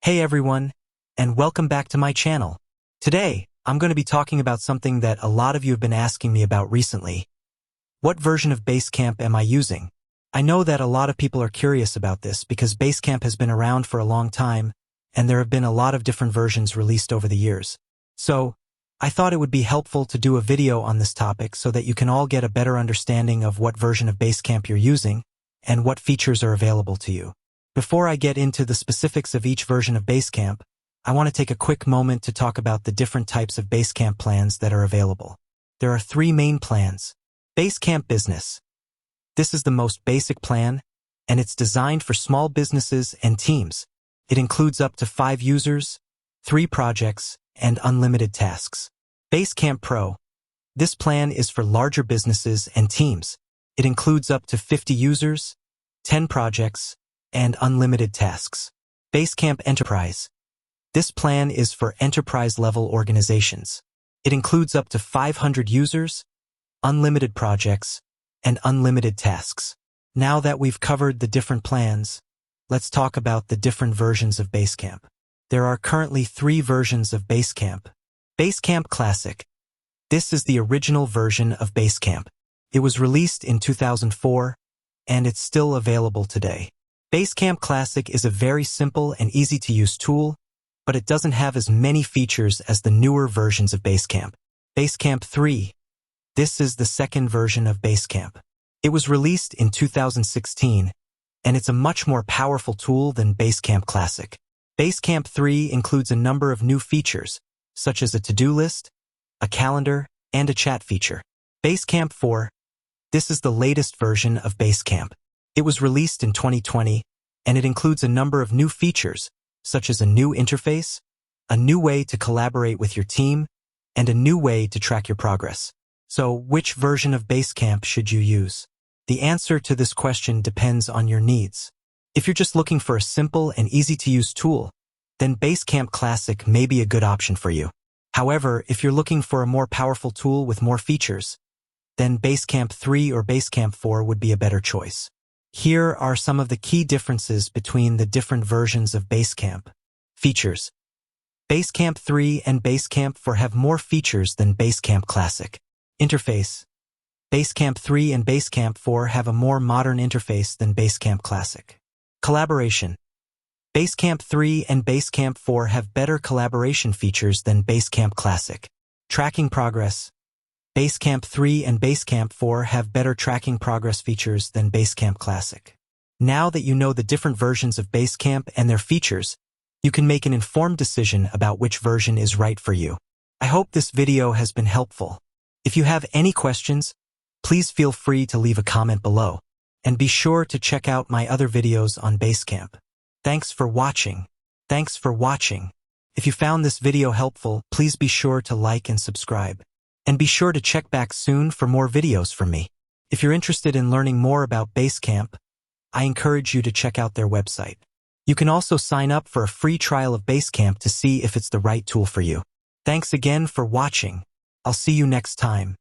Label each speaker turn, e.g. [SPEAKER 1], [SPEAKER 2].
[SPEAKER 1] Hey everyone, and welcome back to my channel. Today, I'm going to be talking about something that a lot of you have been asking me about recently. What version of Basecamp am I using? I know that a lot of people are curious about this because Basecamp has been around for a long time, and there have been a lot of different versions released over the years. So, I thought it would be helpful to do a video on this topic so that you can all get a better understanding of what version of Basecamp you're using and what features are available to you. Before I get into the specifics of each version of Basecamp, I want to take a quick moment to talk about the different types of Basecamp plans that are available. There are three main plans. Basecamp Business. This is the most basic plan, and it's designed for small businesses and teams. It includes up to 5 users, 3 projects, and unlimited tasks. Basecamp Pro. This plan is for larger businesses and teams. It includes up to 50 users, 10 projects, and unlimited tasks. Basecamp Enterprise. This plan is for enterprise-level organizations. It includes up to 500 users, unlimited projects, and unlimited tasks. Now that we've covered the different plans, let's talk about the different versions of Basecamp. There are currently 3 versions of Basecamp. Basecamp Classic. This is the original version of Basecamp. It was released in 2004, and it's still available today. Basecamp Classic is a very simple and easy-to-use tool, but it doesn't have as many features as the newer versions of Basecamp. Basecamp 3. This is the second version of Basecamp. It was released in 2016, and it's a much more powerful tool than Basecamp Classic. Basecamp 3 includes a number of new features, such as a to-do list, a calendar, and a chat feature. Basecamp 4. This is the latest version of Basecamp. It was released in 2020, and it includes a number of new features, such as a new interface, a new way to collaborate with your team, and a new way to track your progress. So, which version of Basecamp should you use? The answer to this question depends on your needs. If you're just looking for a simple and easy-to-use tool, then Basecamp Classic may be a good option for you. However, if you're looking for a more powerful tool with more features, then Basecamp 3 or Basecamp 4 would be a better choice. Here are some of the key differences between the different versions of Basecamp. Features. Basecamp 3 and Basecamp 4 have more features than Basecamp Classic. Interface. Basecamp 3 and Basecamp 4 have a more modern interface than Basecamp Classic. Collaboration. Basecamp 3 and Basecamp 4 have better collaboration features than Basecamp Classic. Tracking progress. Basecamp 3 and Basecamp 4 have better tracking progress features than Basecamp Classic. Now that you know the different versions of Basecamp and their features, you can make an informed decision about which version is right for you. I hope this video has been helpful. If you have any questions, please feel free to leave a comment below, and be sure to check out my other videos on Basecamp. Thanks for watching. Thanks for watching. If you found this video helpful, please be sure to like and subscribe. And be sure to check back soon for more videos from me. If you're interested in learning more about Basecamp, I encourage you to check out their website. You can also sign up for a free trial of Basecamp to see if it's the right tool for you. Thanks again for watching. I'll see you next time.